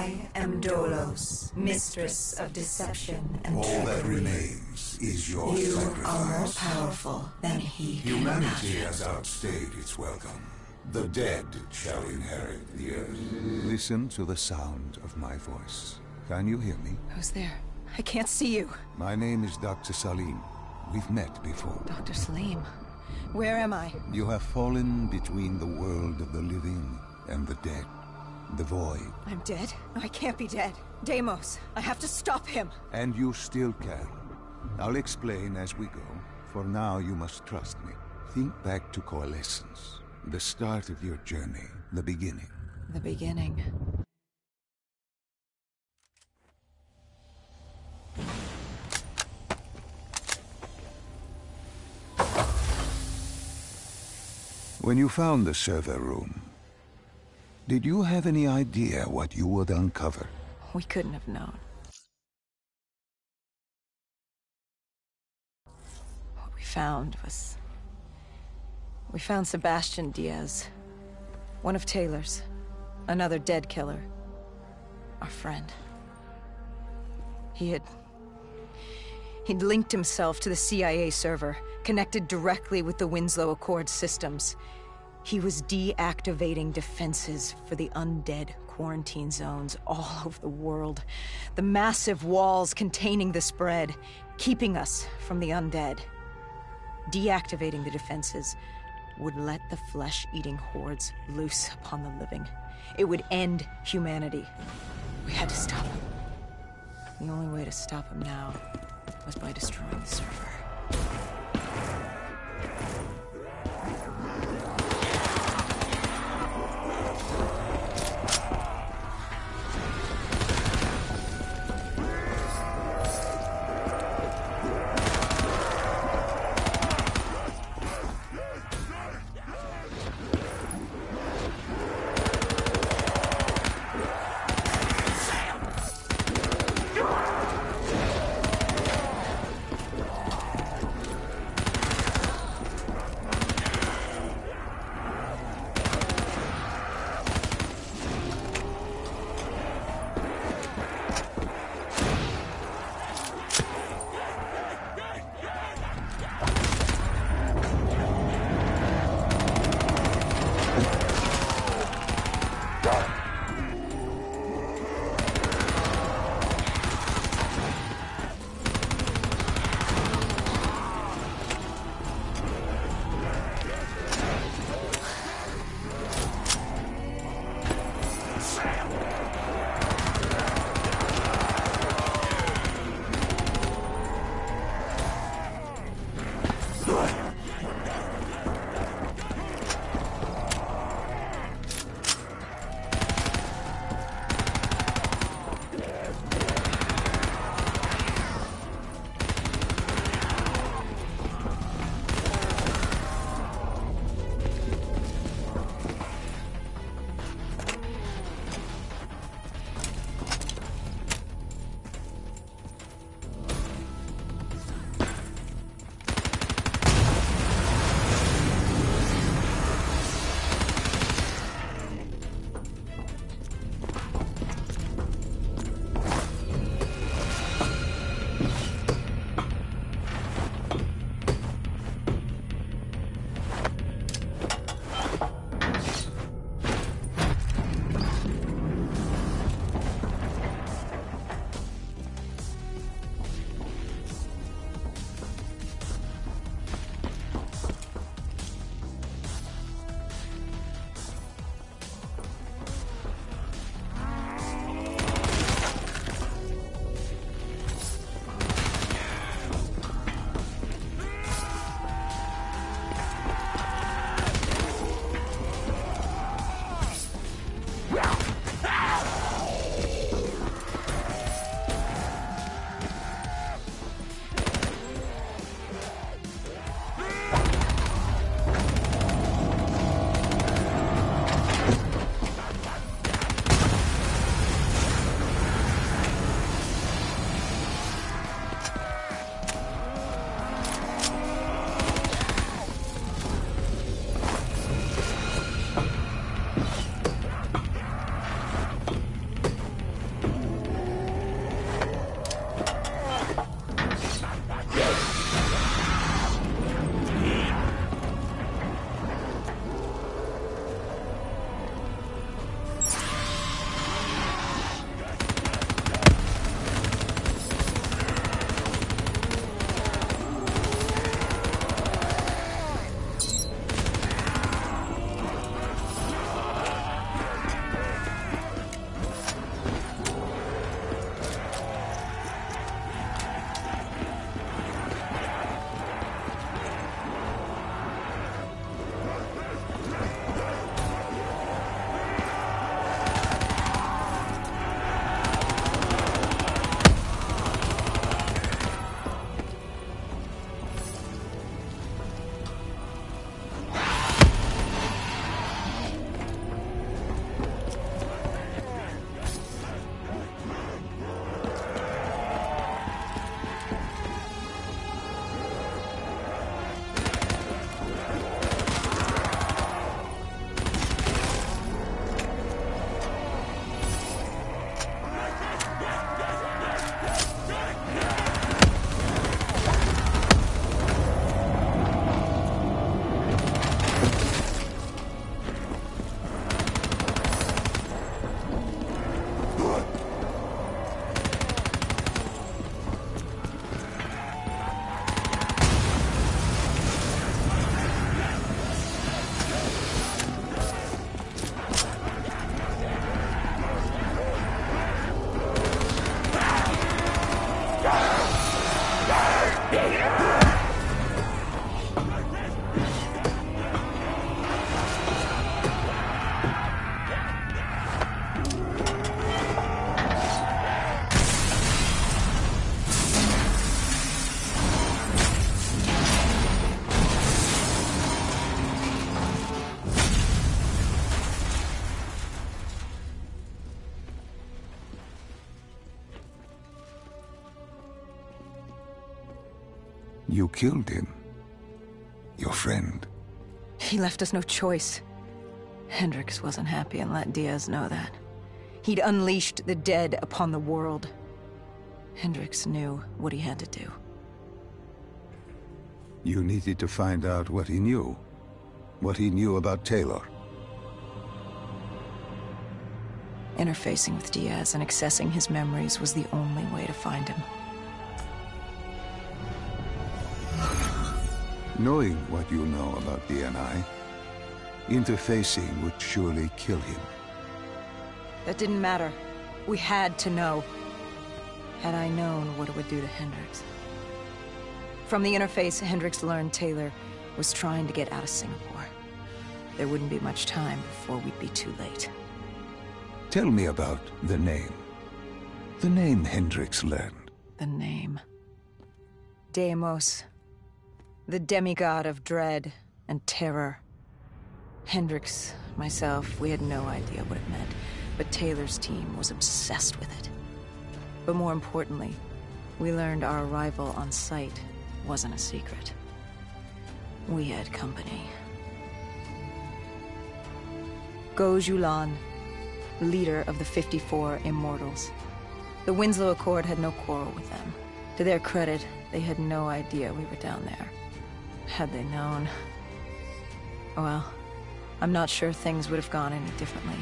I am Dolos, mistress of deception and trickery. All that remains is your You sacrifice. are more powerful than he can Humanity imagine. has outstayed its welcome. The dead shall inherit the earth. Listen to the sound of my voice. Can you hear me? Who's there? I can't see you. My name is Dr. Salim. We've met before. Dr. Salim. Where am I? You have fallen between the world of the living and the dead. The void. I'm dead? No, I can't be dead. Deimos, I have to stop him. And you still can. I'll explain as we go. For now, you must trust me. Think back to Coalescence. The start of your journey. The beginning. The beginning. When you found the server room, did you have any idea what you would uncover? We couldn't have known. What we found was... We found Sebastian Diaz. One of Taylor's. Another dead killer. Our friend. He'd linked himself to the CIA server, connected directly with the Winslow Accord systems. He was deactivating defenses for the undead quarantine zones all over the world. The massive walls containing the spread, keeping us from the undead. Deactivating the defenses would let the flesh-eating hordes loose upon the living. It would end humanity. We had to stop him. The only way to stop him now was by destroying the server. You killed him. Your friend. He left us no choice. Hendricks wasn't happy and let Diaz know that. He'd unleashed the dead upon the world. Hendricks knew what he had to do. You needed to find out what he knew. What he knew about Taylor. Interfacing with Diaz and accessing his memories was the only way to find him. Knowing what you know about DNI, interfacing would surely kill him. That didn't matter. We had to know. Had I known what it would do to Hendricks. From the interface, Hendricks learned Taylor was trying to get out of Singapore. There wouldn't be much time before we'd be too late. Tell me about the name. The name Hendricks learned. The name. Deimos. The demigod of dread and terror. Hendricks, myself, we had no idea what it meant, but Taylor's team was obsessed with it. But more importantly, we learned our arrival on site wasn't a secret. We had company. Go Julan, leader of the 54 Immortals. The Winslow Accord had no quarrel with them. To their credit, they had no idea we were down there. Had they known... well, I'm not sure things would have gone any differently.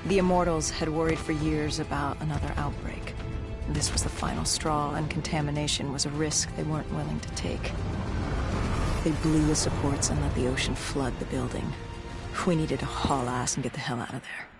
The Immortals had worried for years about another outbreak. This was the final straw, and contamination was a risk they weren't willing to take. They blew the supports and let the ocean flood the building. We needed to haul ass and get the hell out of there.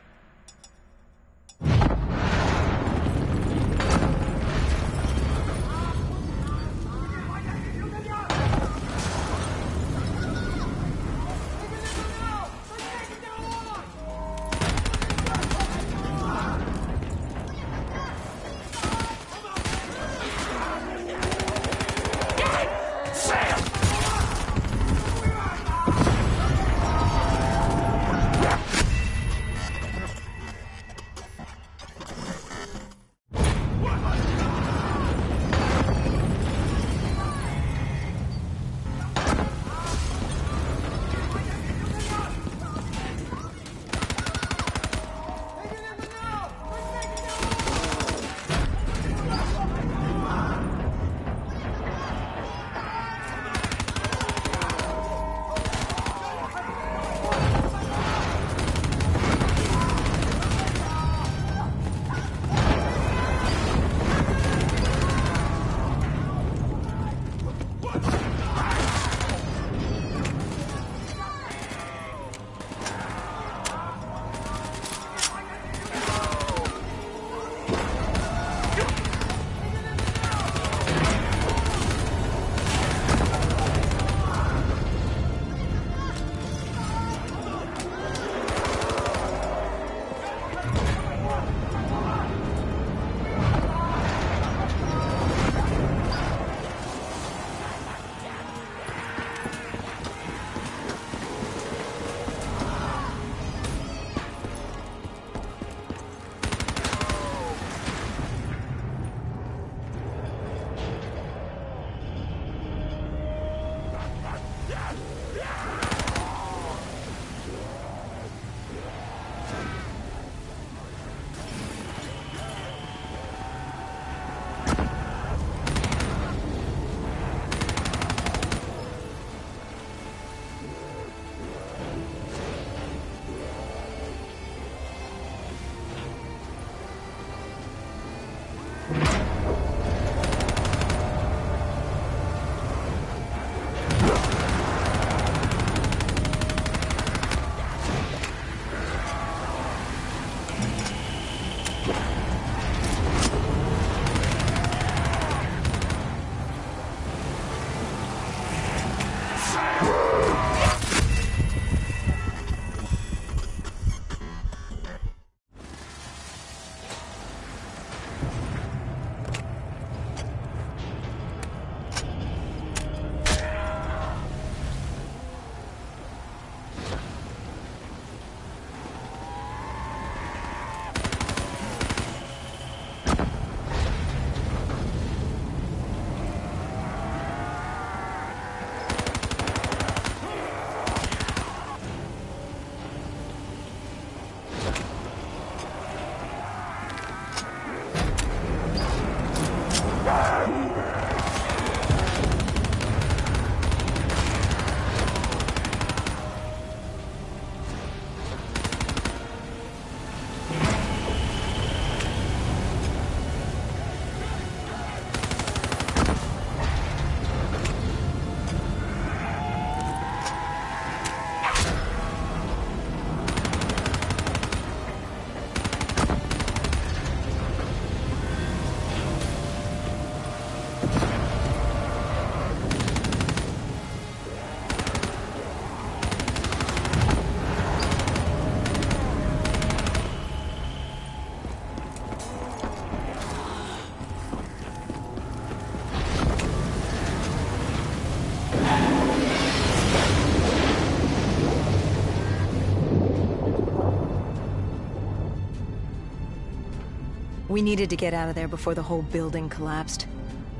We needed to get out of there before the whole building collapsed.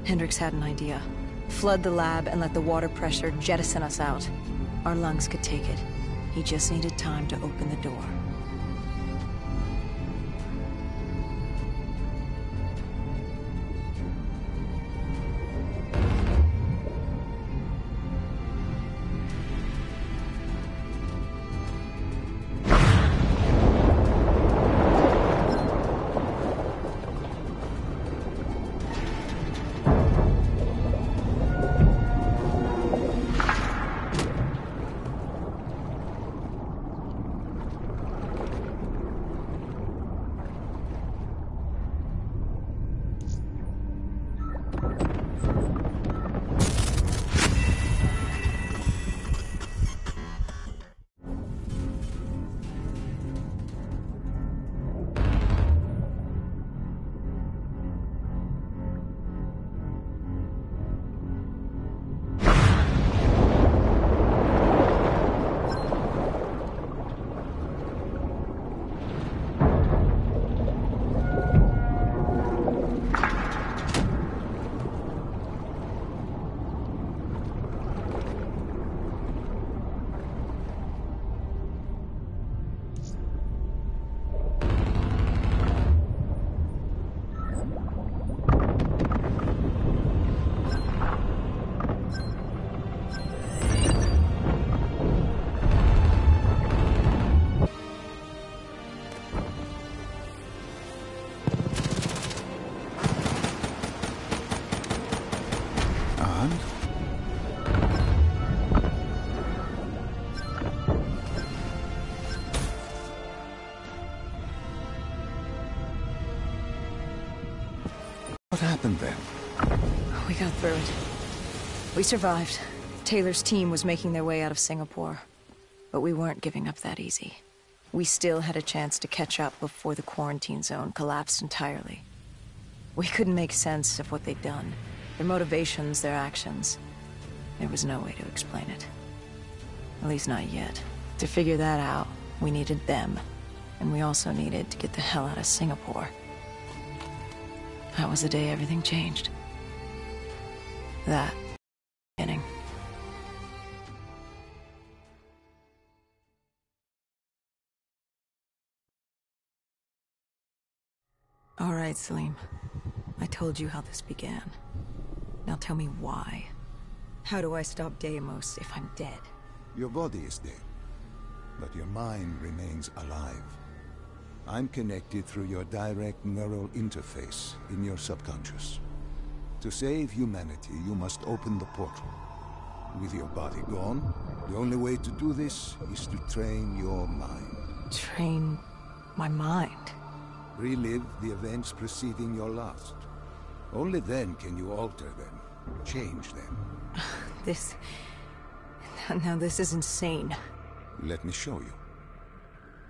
Hendricks had an idea. Flood the lab and let the water pressure jettison us out. Our lungs could take it. He just needed time to open the door. What happened then? We got through it. We survived. Taylor's team was making their way out of Singapore. But we weren't giving up that easy. We still had a chance to catch up before the quarantine zone collapsed entirely. We couldn't make sense of what they'd done. Their motivations, their actions. There was no way to explain it. At least not yet. To figure that out, we needed them. And we also needed to get the hell out of Singapore. That was the day everything changed. That beginning. All right, Salim. I told you how this began. Now tell me why. How do I stop Deimos if I'm dead? Your body is dead, but your mind remains alive. I'm connected through your direct neural interface in your subconscious. To save humanity, you must open the portal. With your body gone, the only way to do this is to train your mind. Train my mind? Relive the events preceding your last. Only then can you alter them, change them. Now this is insane. Let me show you.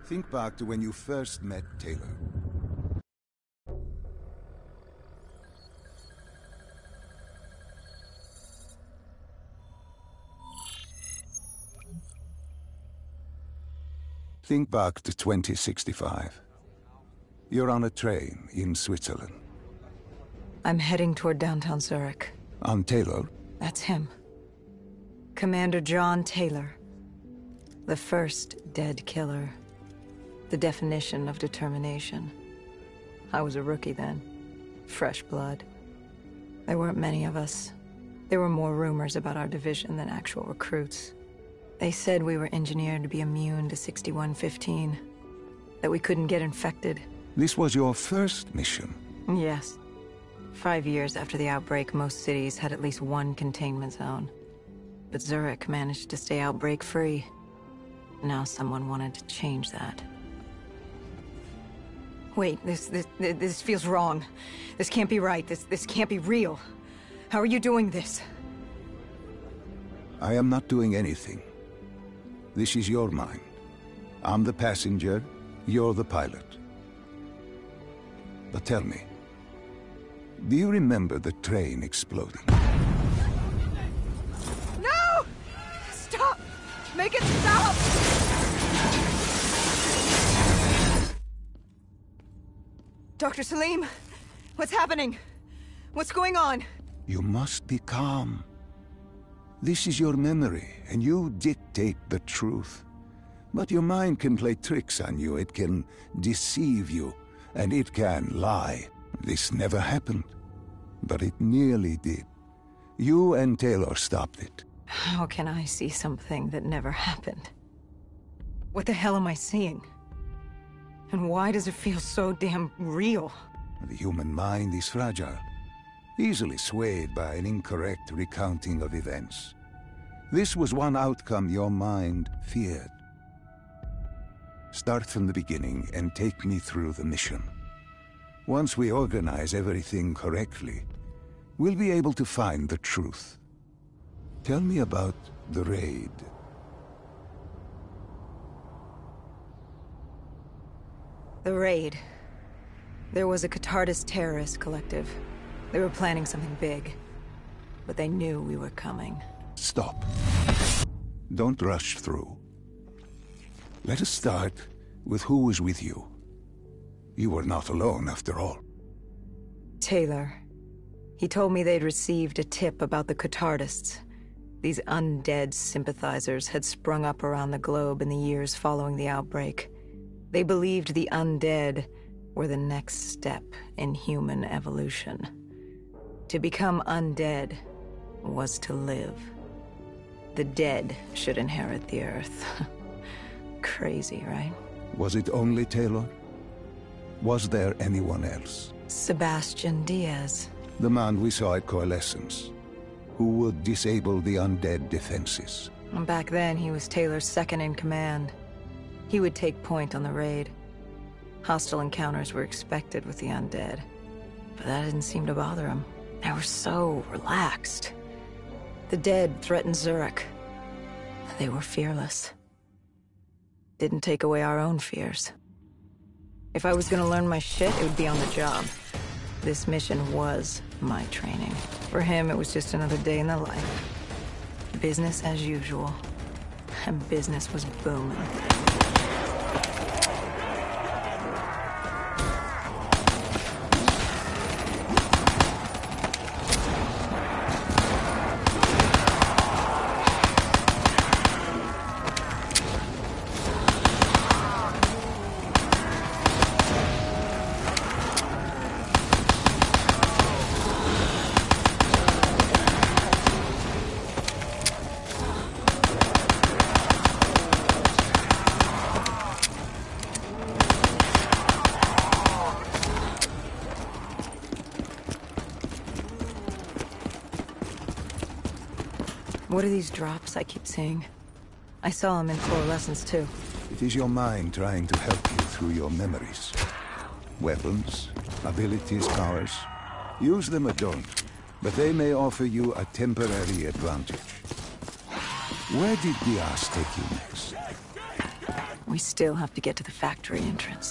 Think back to when you first met Taylor. Think back to 2065. You're on a train in Switzerland. I'm heading toward downtown Zurich. I'm Taylor. That's him. Commander John Taylor. The first dead killer. The definition of determination. I was a rookie then. Fresh blood. There weren't many of us. There were more rumors about our division than actual recruits. They said we were engineered to be immune to 6115. That we couldn't get infected. This was your first mission? Yes. 5 years after the outbreak, most cities had at least one containment zone. But Zurich managed to stay outbreak-free. Now someone wanted to change that. Wait, this feels wrong. This can't be right. This can't be real. How are you doing this? I am not doing anything. This is your mind. I'm the passenger, you're the pilot. But tell me, do you remember the train exploding? No! Stop! Make it stop! Dr. Salim, what's happening? What's going on? You must be calm. This is your memory, and you dictate the truth. But your mind can play tricks on you. It can deceive you, and it can lie. This never happened, but it nearly did. You and Taylor stopped it. How can I see something that never happened? What the hell am I seeing? And why does it feel so damn real? The human mind is fragile, easily swayed by an incorrect recounting of events. This was one outcome your mind feared. Start from the beginning and take me through the mission. Once we organize everything correctly, we'll be able to find the truth. Tell me about the raid. The raid. There was a Catardist terrorist collective. They were planning something big, but they knew we were coming. Stop. Don't rush through. Let us start with who was with you. You were not alone, after all. Taylor. He told me they'd received a tip about the Catardists. These undead sympathizers had sprung up around the globe in the years following the outbreak. They believed the undead were the next step in human evolution. To become undead was to live. The dead should inherit the earth. Crazy, right? Was it only Taylor? Was there anyone else? Sebastian Diaz. The man we saw at Coalescence, who would disable the undead defenses. And back then, he was Taylor's second in command. He would take point on the raid. Hostile encounters were expected with the undead, but that didn't seem to bother him. They were so relaxed. The dead threatened Zurich. They were fearless. Didn't take away our own fears. If I was gonna learn my shit, it would be on the job. This mission was my training. For him, it was just another day in the life. Business as usual. And business was booming. What are these drops I keep seeing? I saw them in Coalescence too. It is your mind trying to help you through your memories. Weapons, abilities, powers. Use them or don't, but they may offer you a temporary advantage. Where did Diaz take you next? We still have to get to the factory entrance.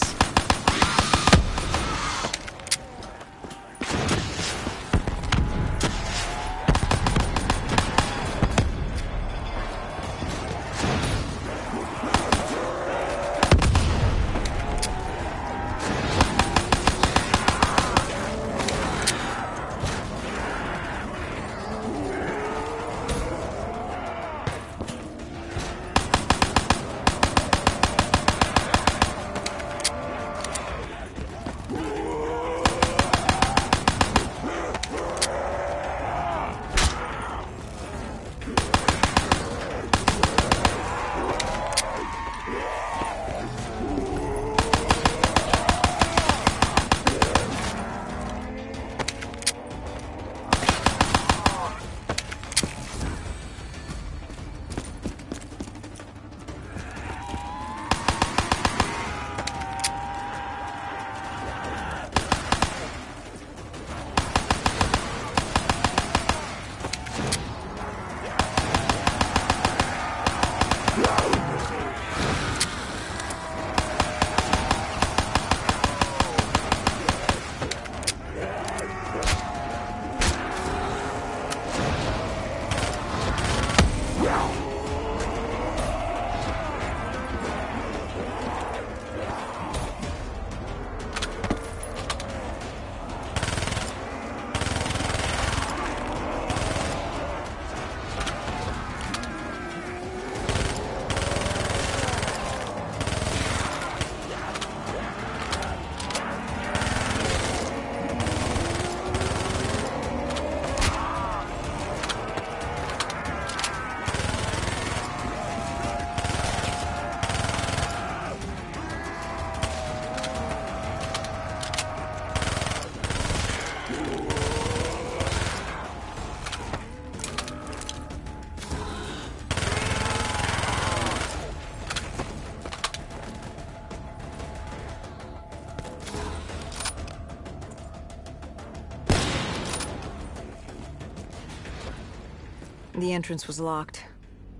The entrance was locked.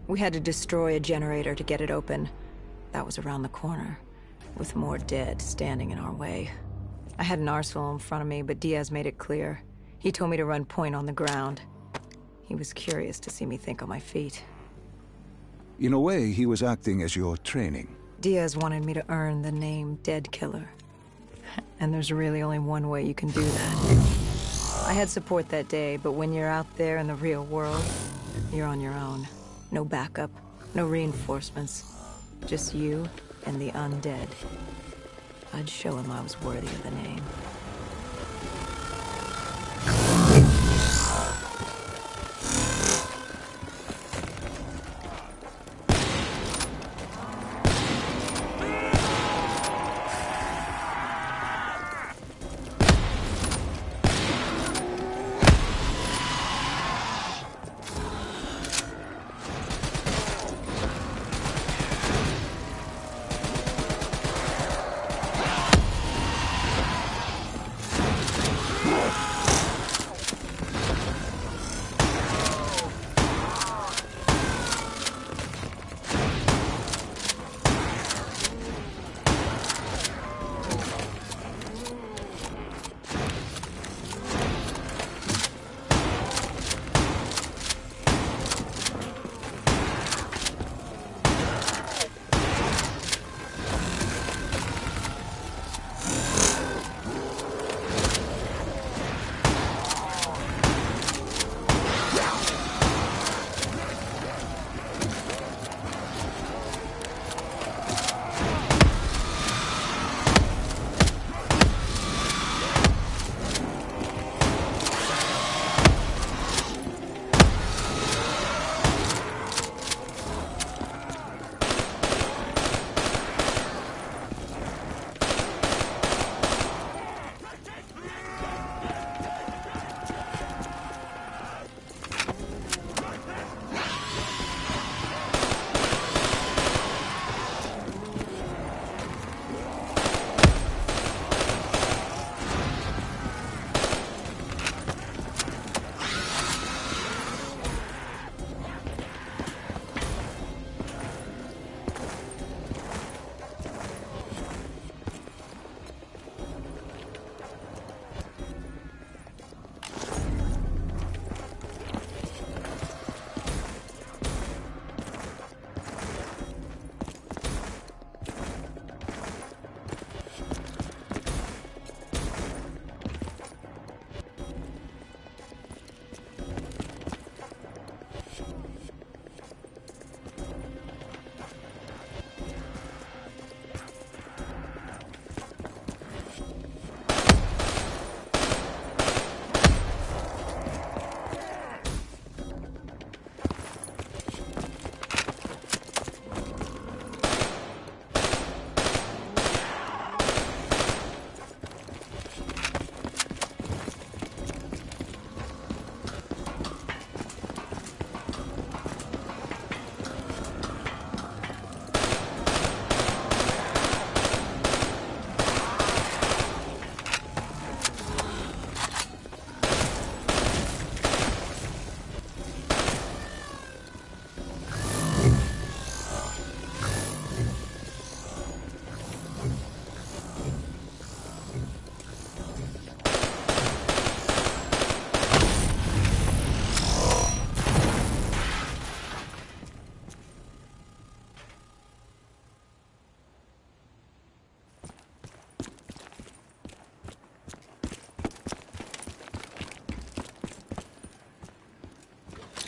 We had to destroy a generator to get it open. That was around the corner, with more dead standing in our way. I had an arsenal in front of me, but Diaz made it clear. He told me to run point on the ground. He was curious to see me think on my feet. In a way, he was acting as your training. Diaz wanted me to earn the name Dead Killer. And there's really only one way you can do that. I had support that day, but when you're out there in the real world, you're on your own. No backup, no reinforcements. Just you and the undead. I'd show him I was worthy of the name.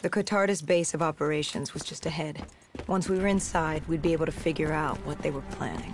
The Cotardis base of operations was just ahead. Once we were inside, we'd be able to figure out what they were planning.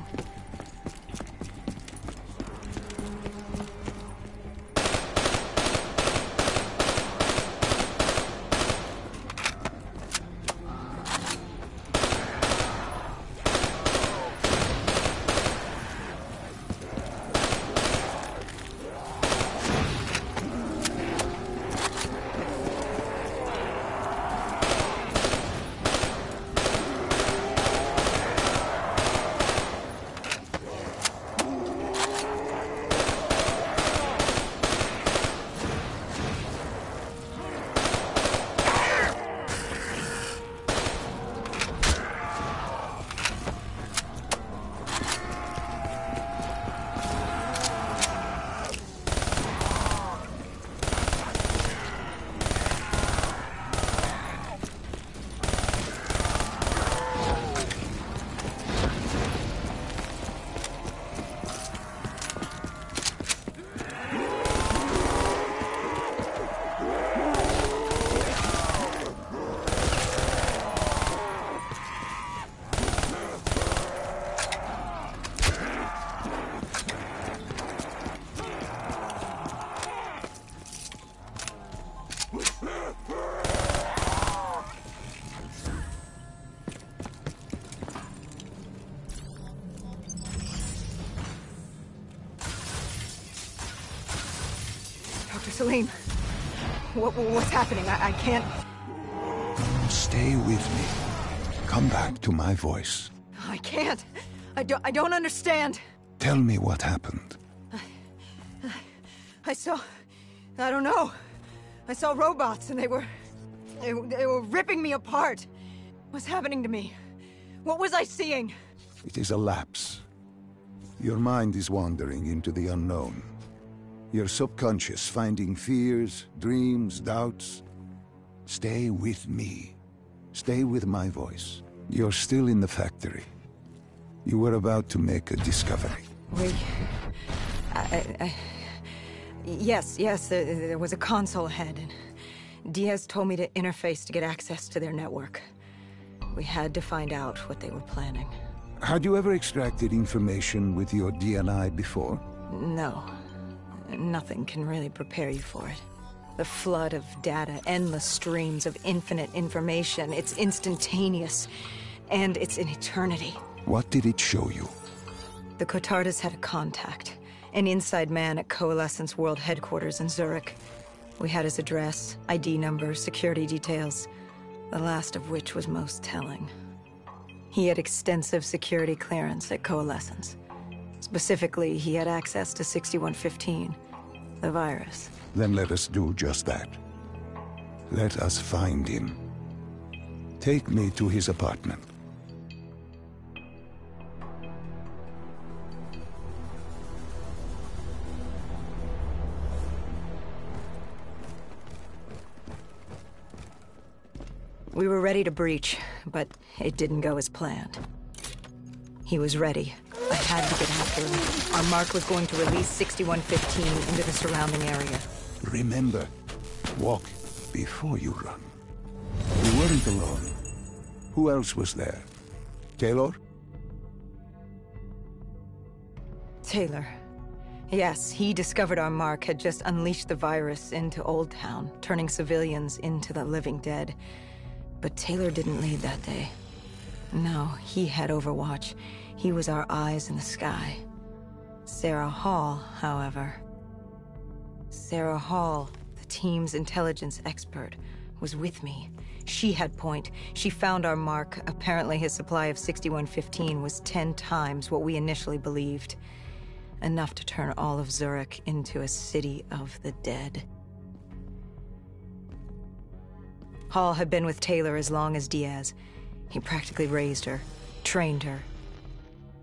Salim, what's happening? I can't... Stay with me. Come back to my voice. I can't. I don't understand. Tell me what happened. I don't know. I saw robots and they were ripping me apart. What's happening to me? What was I seeing? It is a lapse. Your mind is wandering into the unknown. Your subconscious finding fears, dreams, doubts. Stay with me. Stay with my voice. You're still in the factory. You were about to make a discovery. Yes, there was a console ahead, and Diaz told me to interface to get access to their network. We had to find out what they were planning. Had you ever extracted information with your DNI before? No. Nothing can really prepare you for it. The flood of data, endless streams of infinite information, it's instantaneous, and it's an eternity. What did it show you? The Cotardas had a contact, an inside man at Coalescence World Headquarters in Zurich. We had his address, ID number, security details, the last of which was most telling. He had extensive security clearance at Coalescence. Specifically, he had access to 6115, the virus. Then let us do just that. Let us find him. Take me to his apartment. We were ready to breach, but it didn't go as planned. He was ready. I had to get after him. Our mark was going to release 6115 into the surrounding area. Remember, walk before you run. You weren't alone. Who else was there? Taylor? Taylor. Yes, he discovered our mark had just unleashed the virus into Old Town, turning civilians into the living dead. But Taylor didn't lead that day. No, he had Overwatch. He was our eyes in the sky. Sarah Hall, however... Sarah Hall, the team's intelligence expert, was with me. She had point. She found our mark. Apparently his supply of 6115 was 10 times what we initially believed. Enough to turn all of Zurich into a city of the dead. Hall had been with Taylor as long as Diaz. He practically raised her, trained her.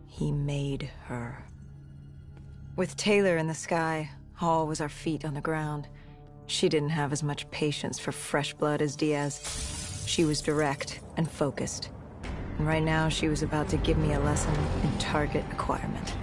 He made her. With Taylor in the sky, Hall was our feet on the ground. She didn't have as much patience for fresh blood as Diaz. She was direct and focused. And right now, she was about to give me a lesson in target acquirement.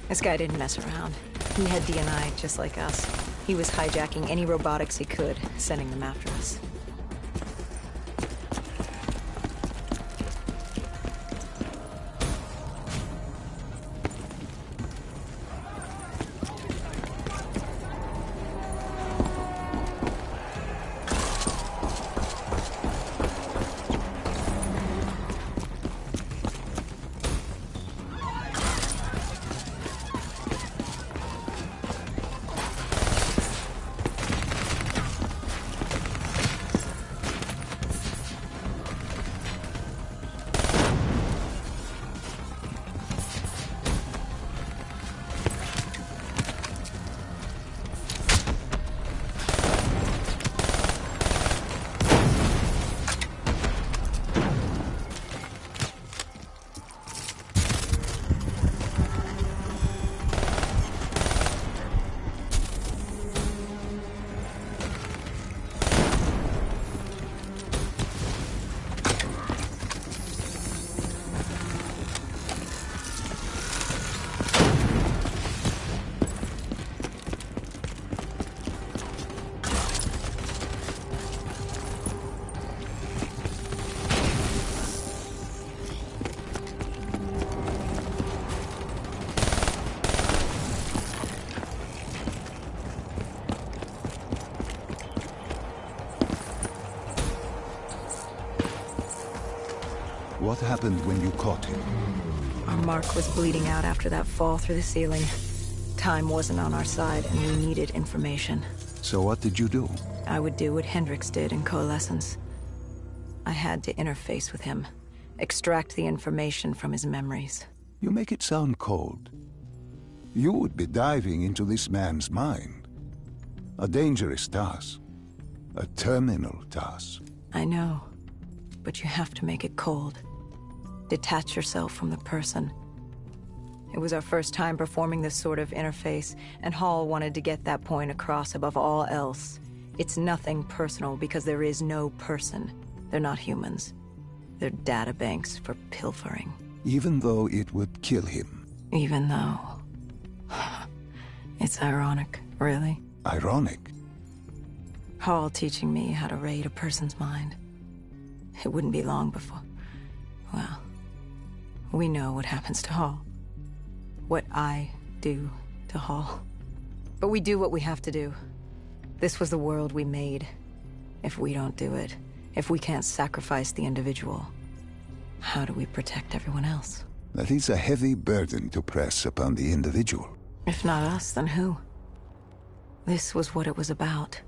This guy didn't mess around. He had DNI just like us. He was hijacking any robotics he could, sending them after us. What happened when you caught him? Our mark was bleeding out after that fall through the ceiling. Time wasn't on our side, and we needed information. So what did you do? I would do what Hendrix did in Coalescence. I had to interface with him, extract the information from his memories. You make it sound cold. You would be diving into this man's mind. A dangerous task. A terminal task. I know, but you have to make it cold. Detach yourself from the person. It was our first time performing this sort of interface, and Hall wanted to get that point across above all else. It's nothing personal because there is no person. They're not humans. They're databanks for pilfering. Even though it would kill him. Even though... It's ironic, really. Ironic? Hall teaching me how to raid a person's mind. It wouldn't be long before... Well, we know what happens to Hall. What I do to Hall. But we do what we have to do. This was the world we made. If we don't do it, if we can't sacrifice the individual, how do we protect everyone else? That is a heavy burden to press upon the individual. If not us, then who? This was what it was about.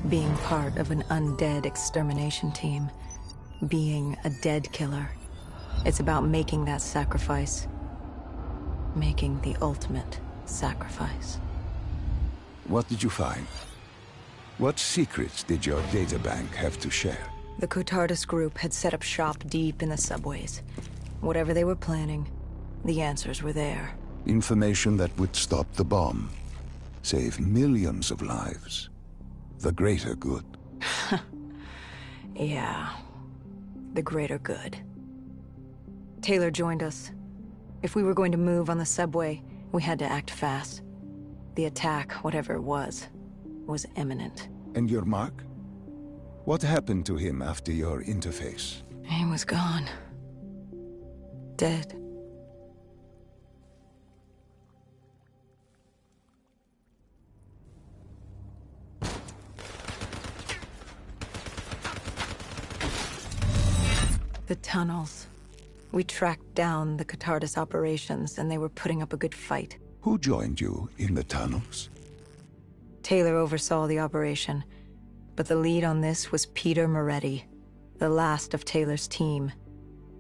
Being part of an undead extermination team. Being a dead killer. It's about making that sacrifice. Making the ultimate sacrifice. What did you find? What secrets did your databank have to share? The Cotardis group had set up shop deep in the subways. Whatever they were planning, the answers were there. Information that would stop the bomb. Save millions of lives. The greater good. Yeah. The greater good. Taylor joined us. If we were going to move on the subway, we had to act fast. The attack, whatever it was imminent. And your mark? What happened to him after your interface? He was gone. Dead. The tunnels. We tracked down the Cotardis operations, and they were putting up a good fight. Who joined you in the tunnels? Taylor oversaw the operation, but the lead on this was Peter Moretti, the last of Taylor's team,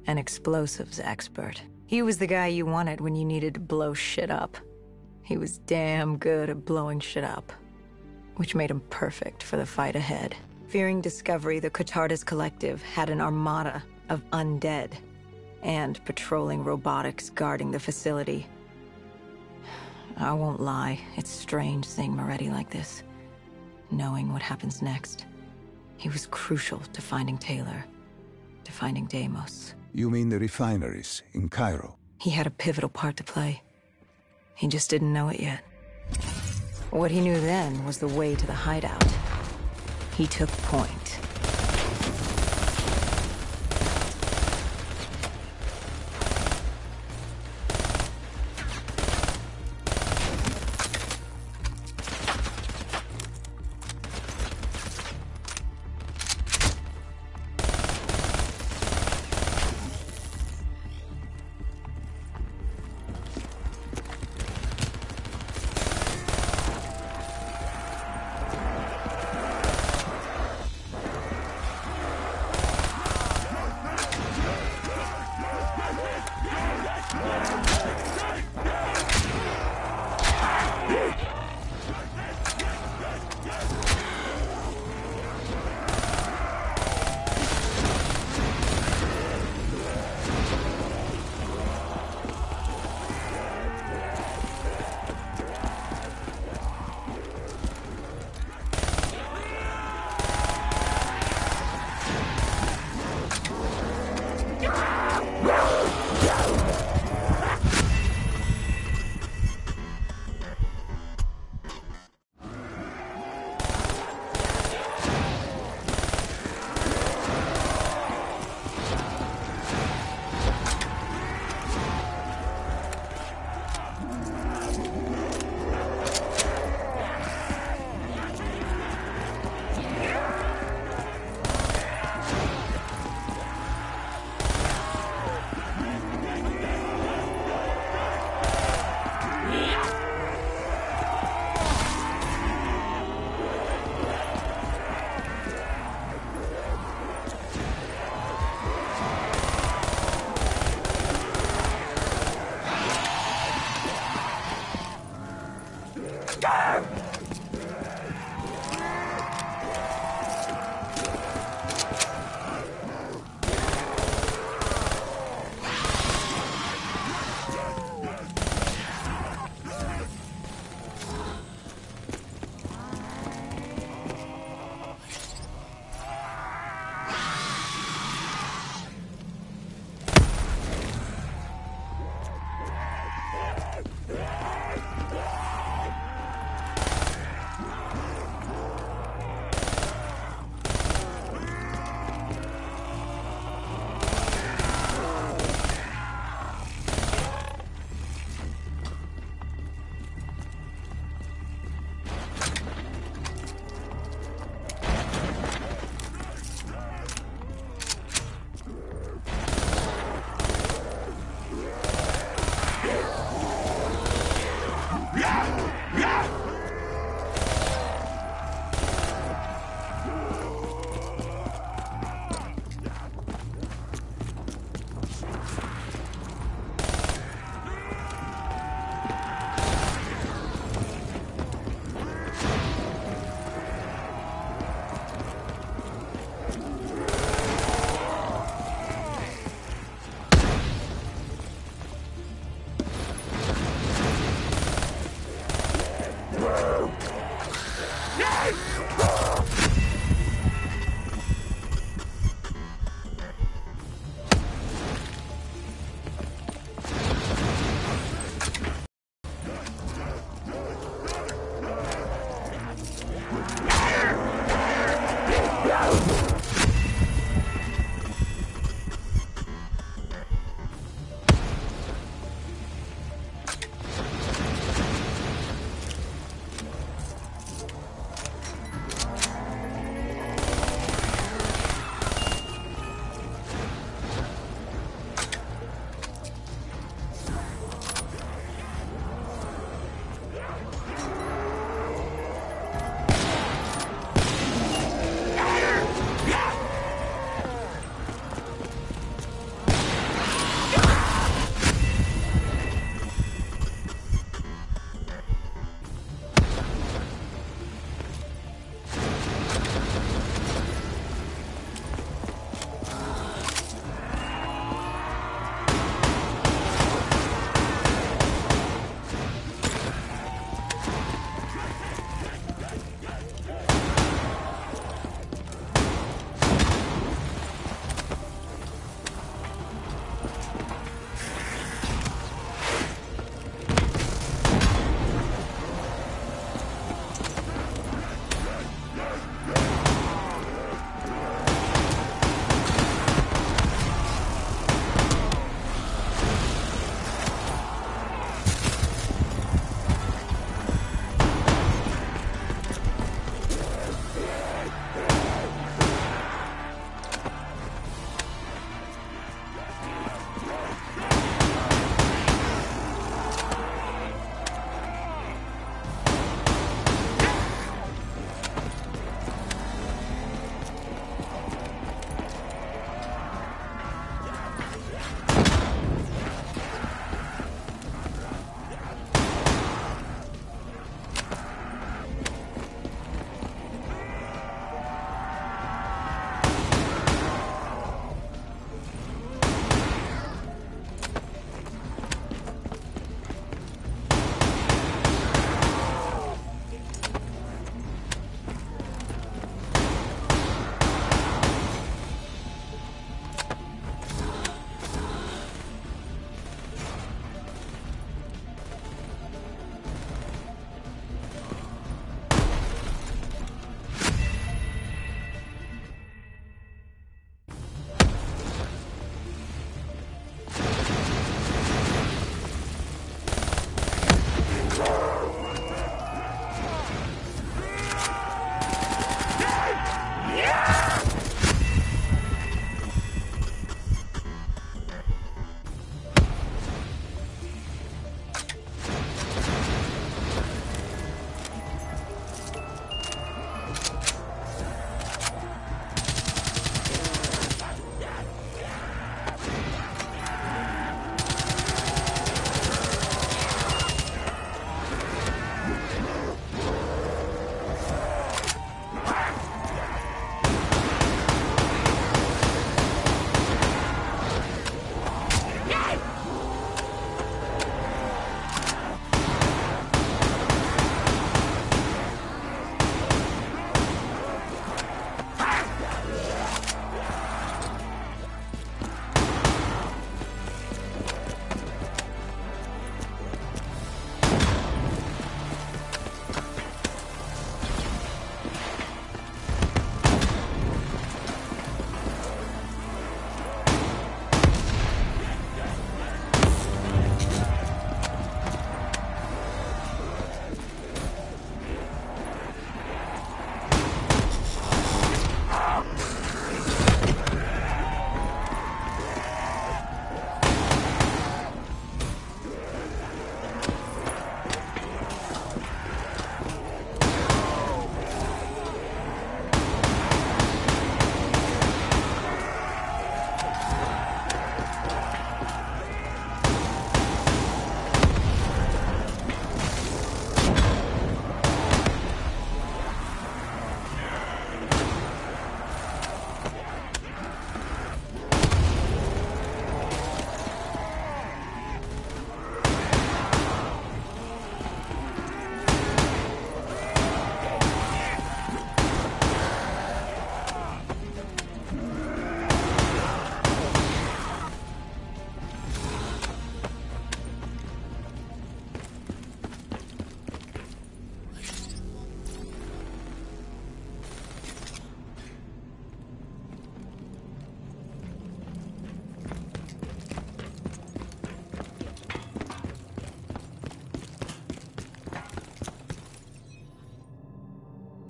an explosives expert. He was the guy you wanted when you needed to blow shit up. He was damn good at blowing shit up, which made him perfect for the fight ahead. Fearing discovery, the Cotardis Collective had an armada of undead and patrolling robotics guarding the facility. I won't lie, it's strange seeing Moretti like this, knowing what happens next. He was crucial to finding Taylor, to finding Deimos. You mean the refineries in Cairo? He had a pivotal part to play. He just didn't know it yet. What he knew then was the way to the hideout. He took point.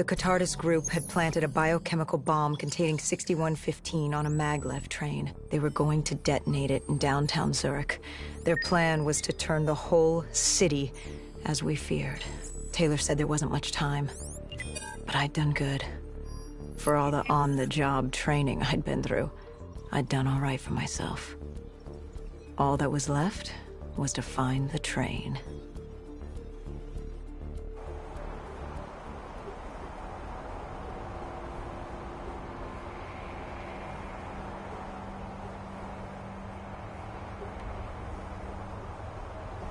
The Catardus group had planted a biochemical bomb containing 6115 on a maglev train. They were going to detonate it in downtown Zurich. Their plan was to turn the whole city as we feared. Taylor said there wasn't much time, but I'd done good. For all the on-the-job training I'd been through, I'd done all right for myself. All that was left was to find the train.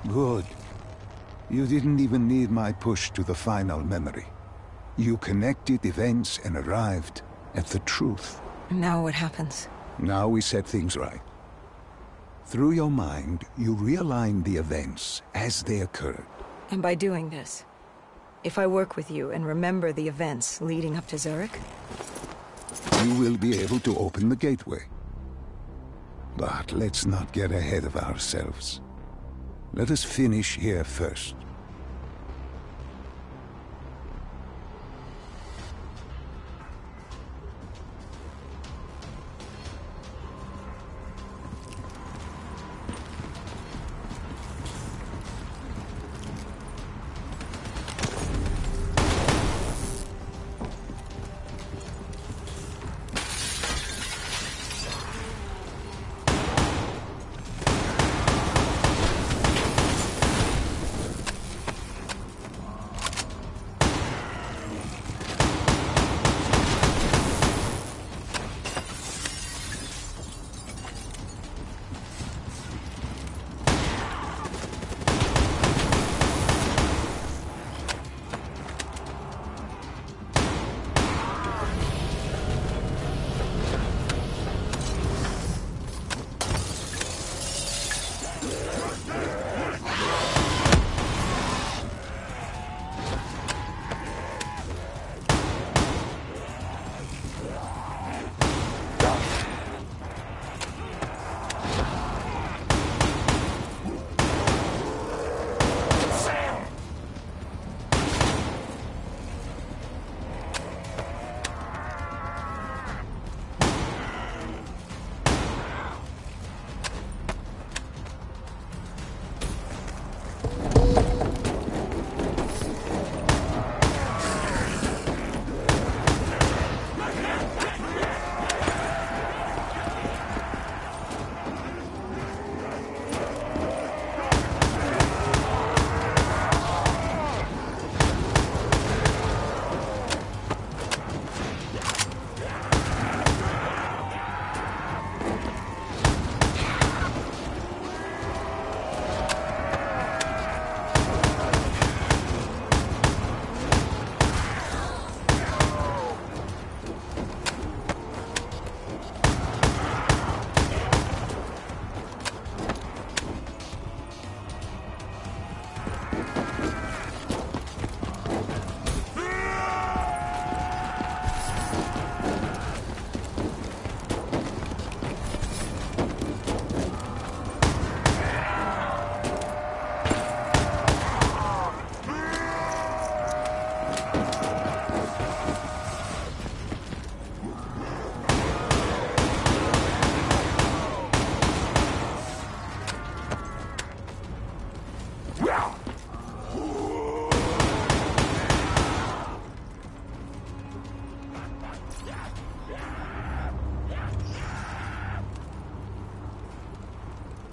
Good. You didn't even need my push to the final memory. You connected events and arrived at the truth. Now what happens? Now we set things right. Through your mind, you realign the events as they occurred. And by doing this, if I work with you and remember the events leading up to Zurich, you will be able to open the gateway. But let's not get ahead of ourselves. Let us finish here first.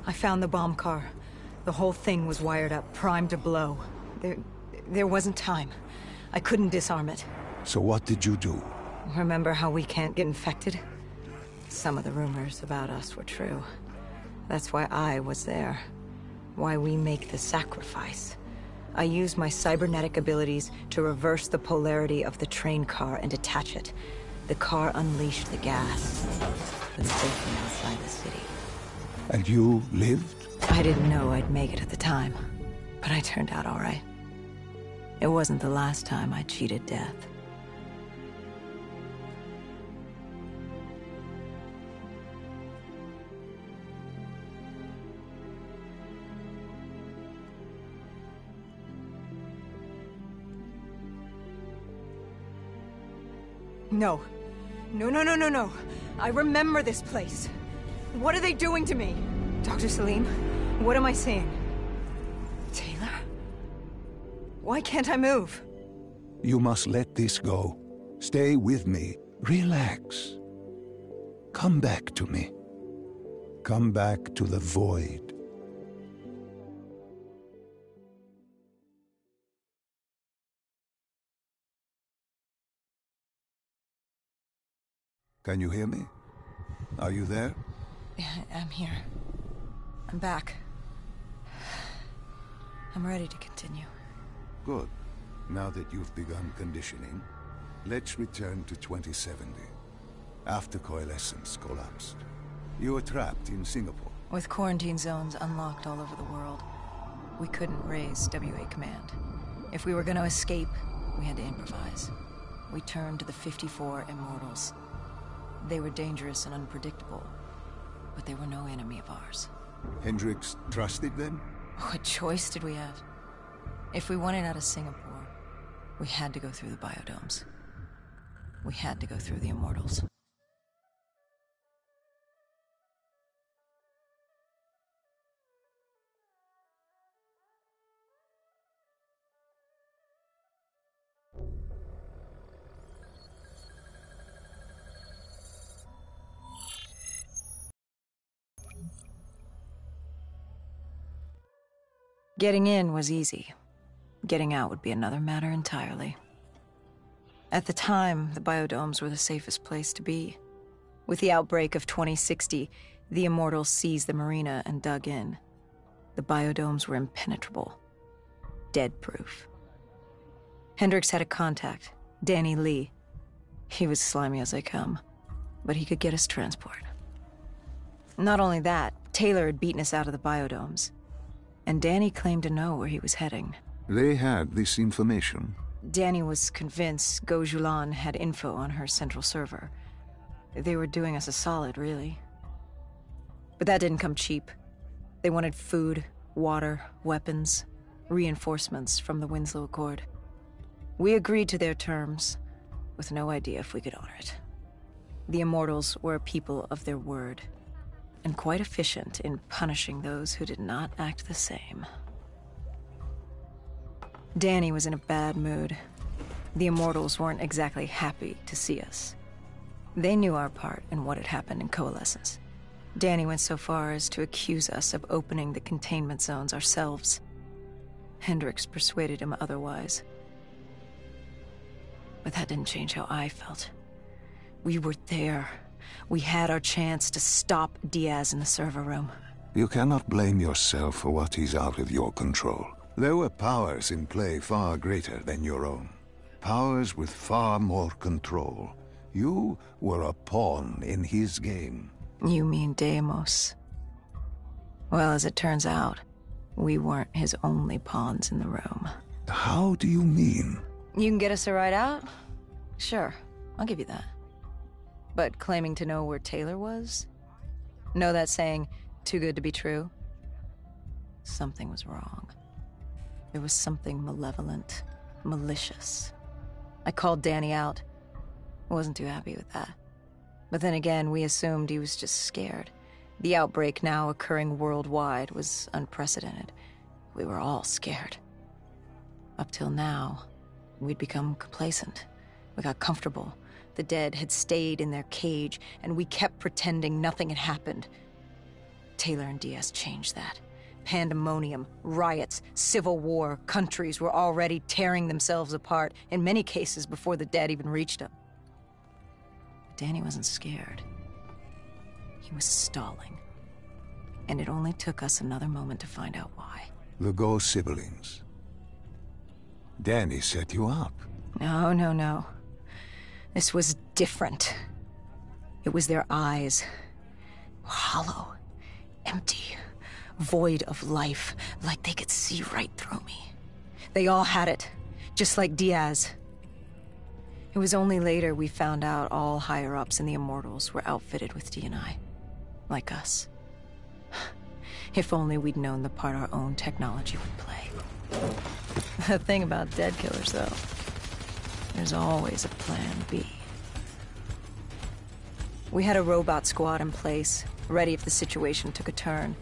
I found the bomb car. The whole thing was wired up, primed to blow. There wasn't time. I couldn't disarm it. So what did you do? Remember how we can't get infected? Some of the rumors about us were true. That's why I was there. Why we make the sacrifice. I used my cybernetic abilities to reverse the polarity of the train car and detach it. The car unleashed the gas, but safely outside the city. And you lived? I didn't know I'd make it at the time, but I turned out all right. It wasn't the last time I cheated death. No. No. I remember this place. What are they doing to me? Dr. Salim, what am I seeing? Taylor? Why can't I move? You must let this go. Stay with me. Relax. Come back to me. Come back to the void. Can you hear me? Are you there? Yeah, I'm here. I'm back. I'm ready to continue. Good. Now that you've begun conditioning, let's return to 2070. After Coalescence collapsed. You were trapped in Singapore. With quarantine zones unlocked all over the world, we couldn't raise WA command. If we were going to escape, we had to improvise. We turned to the 54 Immortals. They were dangerous and unpredictable, but they were no enemy of ours. Hendricks trusted them? What choice did we have? If we wanted out of Singapore, we had to go through the biodomes. We had to go through the Immortals. Getting in was easy. Getting out would be another matter entirely. At the time, the biodomes were the safest place to be. With the outbreak of 2060, the Immortals seized the marina and dug in. The biodomes were impenetrable. Dead-proof. Hendricks had a contact, Danny Lee. He was slimy as they come, but he could get us transport. Not only that, Taylor had beaten us out of the biodomes. And Danny claimed to know where he was heading. They had this information. Danny was convinced Gojulan had info on her central server. They were doing us a solid, really. But that didn't come cheap. They wanted food, water, weapons, reinforcements from the Winslow Accord. We agreed to their terms, with no idea if we could honor it. The Immortals were a people of their word, and quite efficient in punishing those who did not act the same. Danny was in a bad mood. The Immortals weren't exactly happy to see us. They knew our part in what had happened in Coalescence. Danny went so far as to accuse us of opening the containment zones ourselves. Hendricks persuaded him otherwise. But that didn't change how I felt. We were there. We had our chance to stop Diaz in the server room. You cannot blame yourself for what is out of your control. There were powers in play far greater than your own. Powers with far more control. You were a pawn in his game. You mean Deimos? Well, as it turns out, we weren't his only pawns in the room. How do you mean? You can get us a ride out? Sure, I'll give you that. But claiming to know where Taylor was? Know that saying, too good to be true? Something was wrong. There was something malevolent, malicious. I called Danny out. Wasn't too happy with that. But then again, we assumed he was just scared. The outbreak now occurring worldwide was unprecedented. We were all scared. Up till now, we'd become complacent. We got comfortable. The dead had stayed in their cage, and we kept pretending nothing had happened. Taylor and Diaz changed that. Pandemonium, riots, civil war, countries were already tearing themselves apart, in many cases before the dead even reached them. Danny wasn't scared. He was stalling. And it only took us another moment to find out why. The Ghost siblings. Danny set you up. No. This was different. It was their eyes. Hollow. Empty. Void of life. Like they could see right through me. They all had it. Just like Diaz. It was only later we found out all higher-ups in the Immortals were outfitted with D&I. Like us. If only we'd known the part our own technology would play. The thing about dead killers, though, there's always a plan B. We had a robot squad in place, ready if the situation took a turn.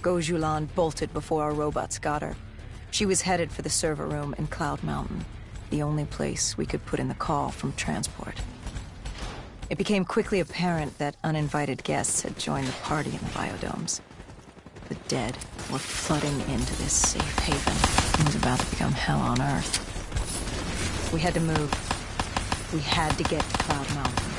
Gojulan bolted before our robots got her. She was headed for the server room in Cloud Mountain, the only place we could put in the call from transport. It became quickly apparent that uninvited guests had joined the party in the biodomes. The dead were flooding into this safe haven. It was about to become hell on Earth. We had to move. We had to get to Cloud Mountain.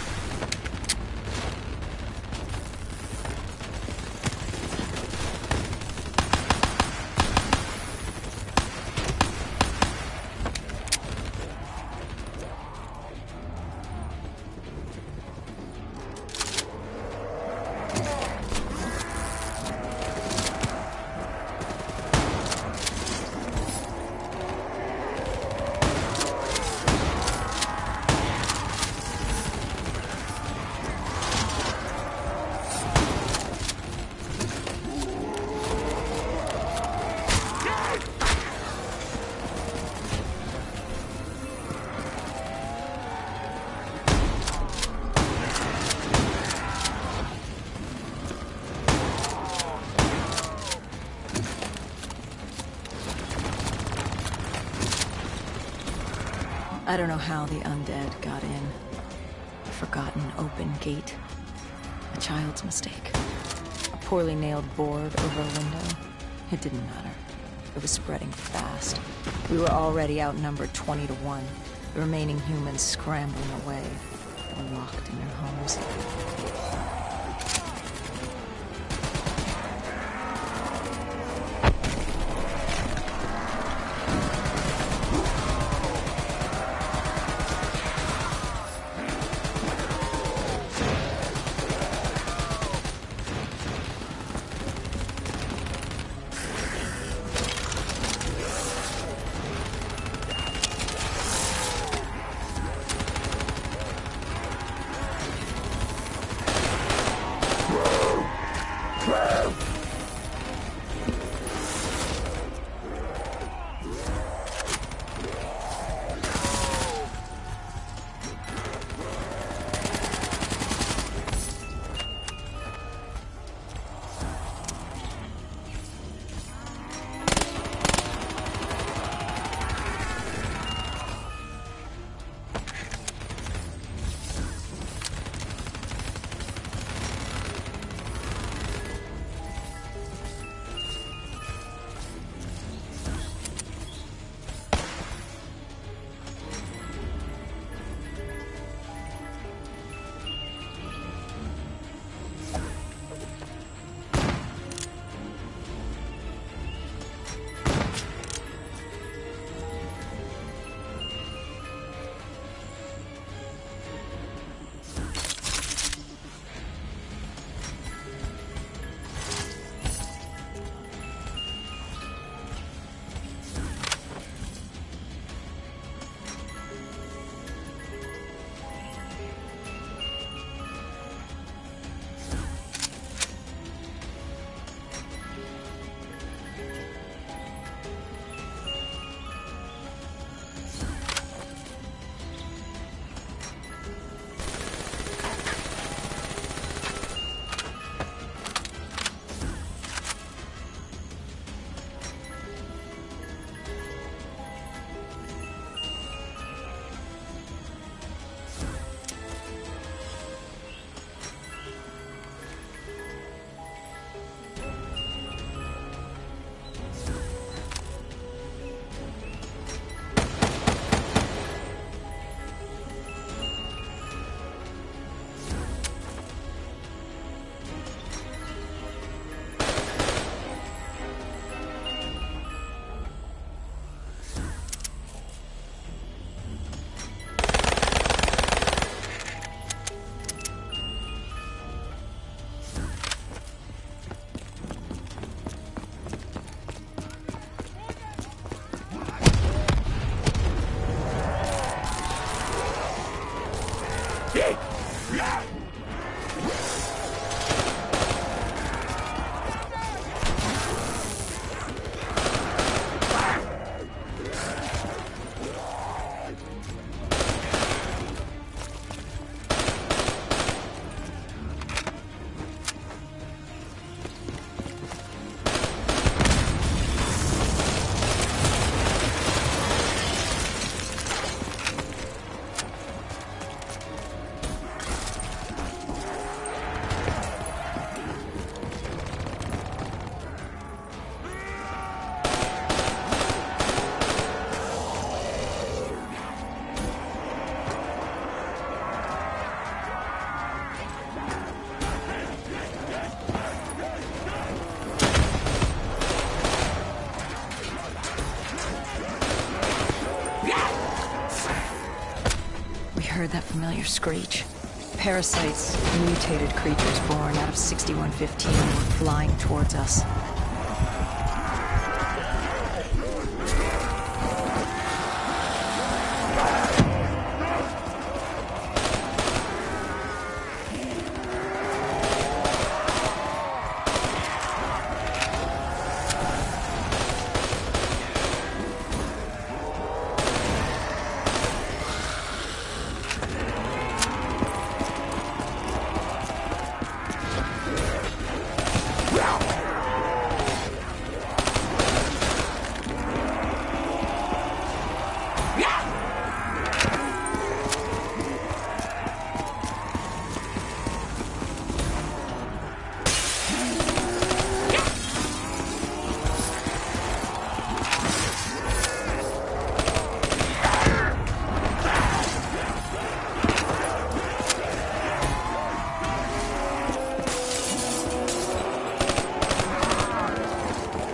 I don't know how the undead got in. A forgotten open gate. A child's mistake. A poorly nailed board over a window. It didn't matter. It was spreading fast. We were already outnumbered 20 to 1. The remaining humans scrambling away. They were locked in their homes. heard that familiar screech. Parasites, mutated creatures born out of 6115, were flying towards us.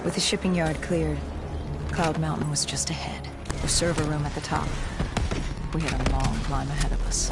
With the shipping yard cleared, Cloud Mountain was just ahead. The server room at the top. We had a long climb ahead of us.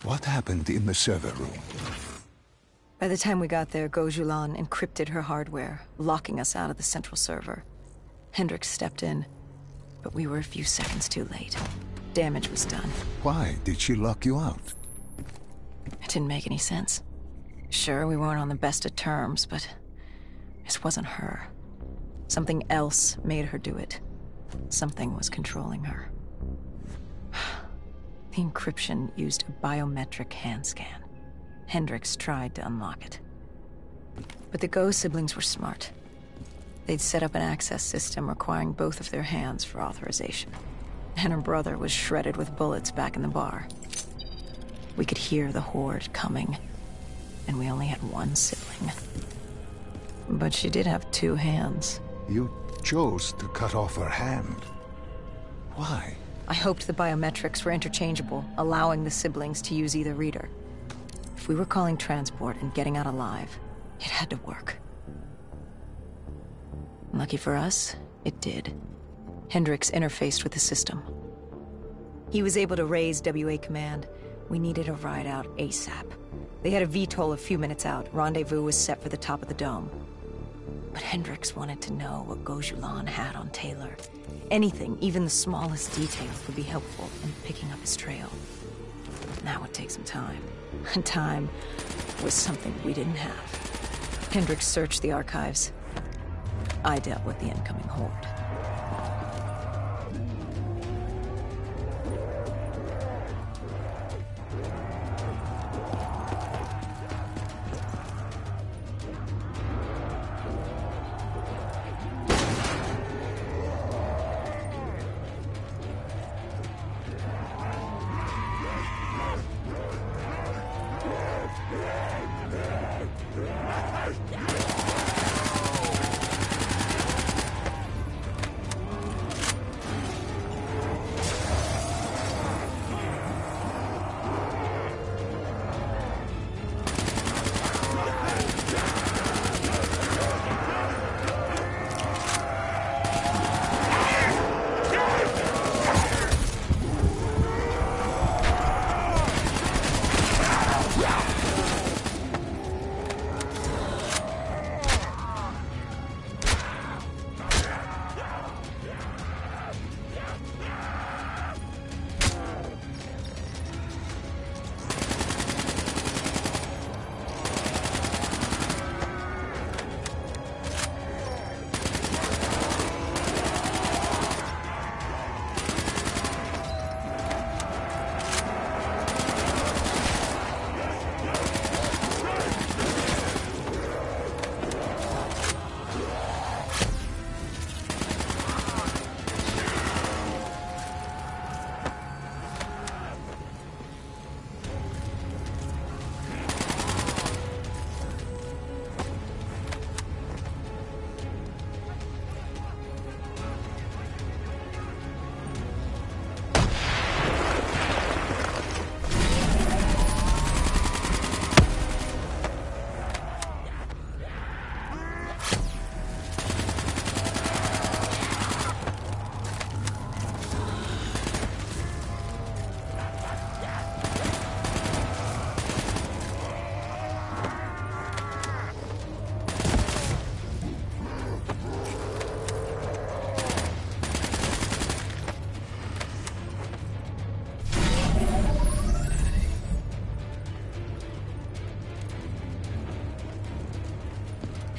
What happened in the server room? By the time we got there, Gojulan encrypted her hardware, locking us out of the central server. Hendricks stepped in, but we were a few seconds too late. Damage was done. Why did she lock you out? It didn't make any sense. Sure, we weren't on the best of terms, but this wasn't her. Something else made her do it. Something was controlling her. The encryption used a biometric hand scan. Hendricks tried to unlock it. But the Go siblings were smart. They'd set up an access system requiring both of their hands for authorization. And her brother was shredded with bullets back in the bar. We could hear the horde coming, and we only had one sibling. But she did have two hands. You chose to cut off her hand. Why? I hoped the biometrics were interchangeable, allowing the siblings to use either reader. If we were calling transport and getting out alive, it had to work. Lucky for us, it did. Hendricks interfaced with the system. He was able to raise WA command. We needed a ride out ASAP. They had a VTOL a few minutes out. Rendezvous was set for the top of the dome. But Hendricks wanted to know what Gojulan had on Taylor. Anything, even the smallest details, would be helpful in picking up his trail. And that would take some time. And time was something we didn't have. Hendricks searched the archives. I dealt with the incoming horde.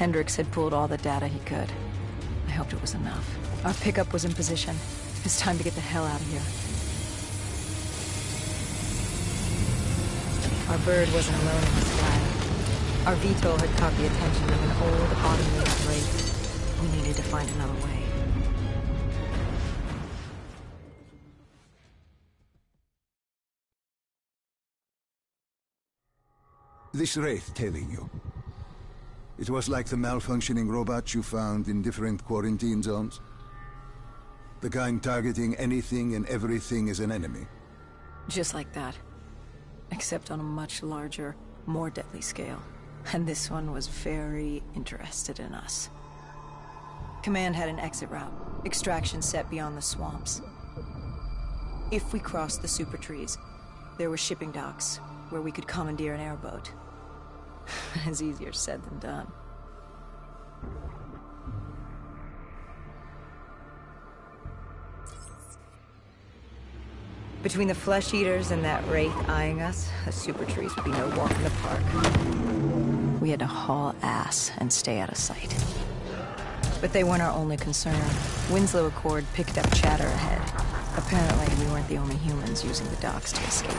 Hendricks had pulled all the data he could. I hoped it was enough. Our pickup was in position. It's time to get the hell out of here. Our bird wasn't alone in his flight. Our VTOL had caught the attention of an old automated wraith. We needed to find another way. This wraith tailing you. It was like the malfunctioning robots you found in different quarantine zones. The kind targeting anything and everything as an enemy. Just like that. Except on a much larger, more deadly scale. And this one was very interested in us. Command had an exit route. Extraction set beyond the swamps. If we crossed the super trees, there were shipping docks. where we could commandeer an airboat. It's easier said than done. Between the flesh eaters and that wraith eyeing us, the super trees would be no walk in the park. We had to haul ass and stay out of sight. But they weren't our only concern. Winslow Accord picked up chatter ahead. Apparently, we weren't the only humans using the docks to escape.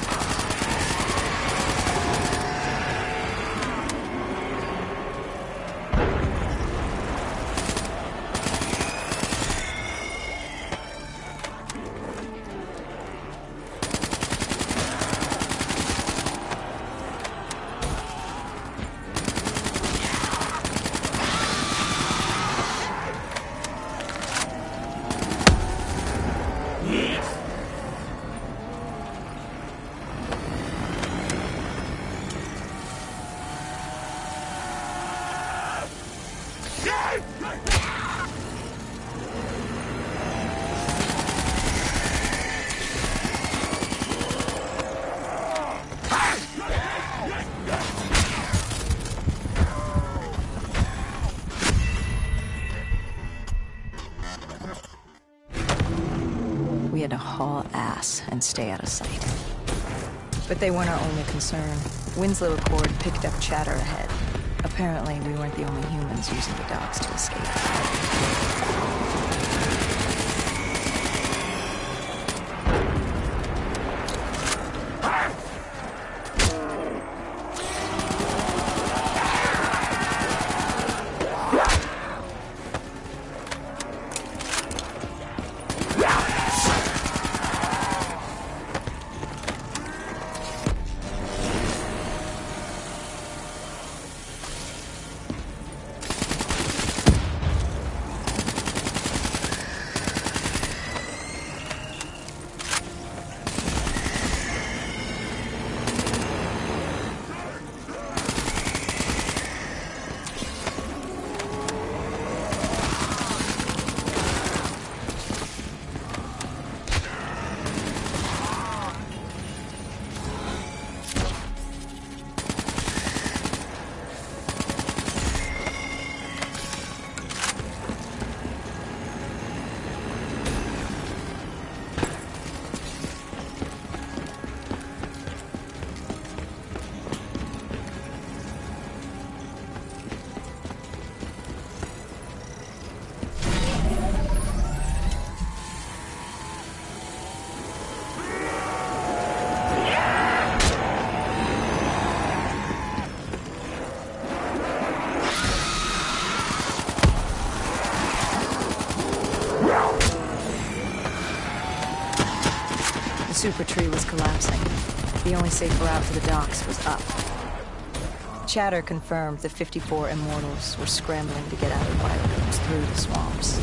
We had to haul ass and stay out of sight. But they weren't our only concern. Winslow Accord picked up chatter ahead. Apparently, we weren't the only humans using the docks to escape. The super tree was collapsing. The only safe route to the docks was up. Chatter confirmed the 54 immortals were scrambling to get out of biodomes through the swamps.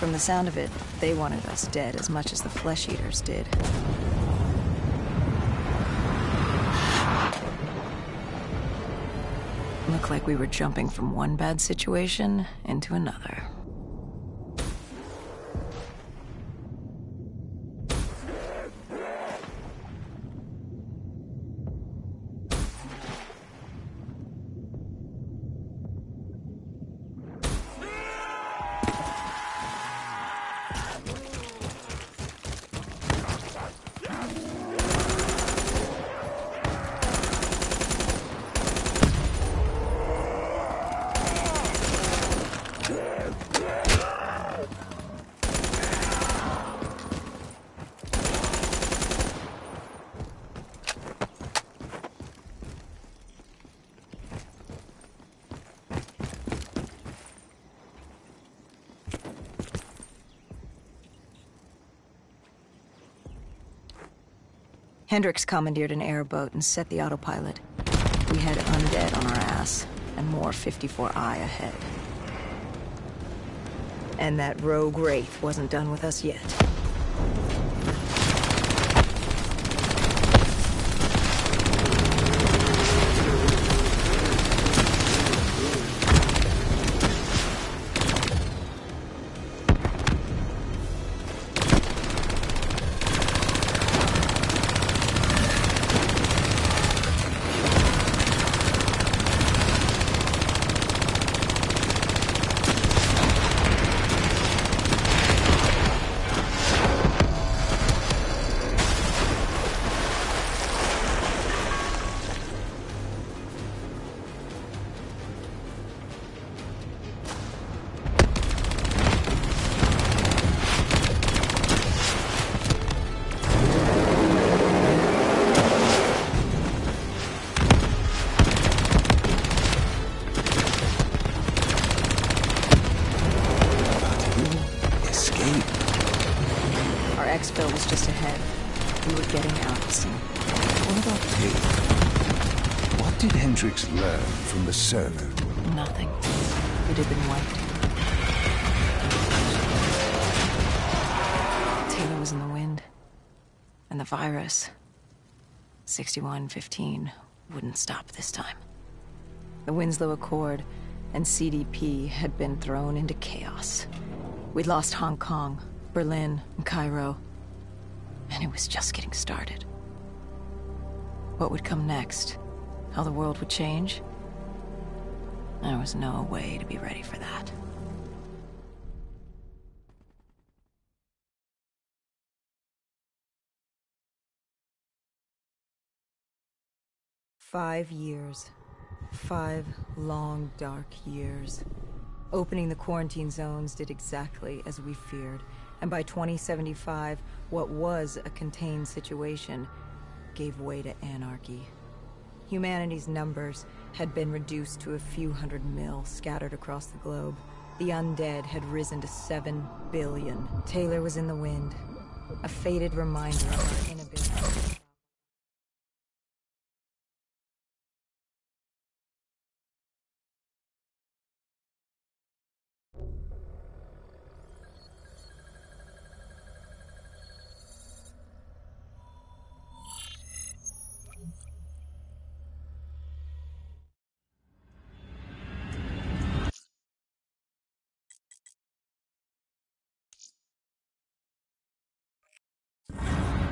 From the sound of it, they wanted us dead as much as the flesh eaters did. Looked like we were jumping from one bad situation into another. Hendricks commandeered an airboat and set the autopilot. We had undead on our ass, and more 54I ahead. And that rogue wraith wasn't done with us yet. Exfil was just ahead. We were getting out soon. What about Taylor? What did Hendricks learn from the server? Nothing. It had been wiped. Taylor was in the wind. And the virus, 6115, wouldn't stop this time. The Winslow Accord and CDP had been thrown into chaos. We'd lost Hong Kong, Berlin, and Cairo. And it was just getting started. What would come next? How the world would change? There was no way to be ready for that. "5 years. 5 long, dark years. Opening the quarantine zones did exactly as we feared. And by 2075, what was a contained situation gave way to anarchy. Humanity's numbers had been reduced to a few hundred mil scattered across the globe. The undead had risen to 7 billion. Taylor was in the wind, a faded reminder of our inability.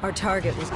Our target was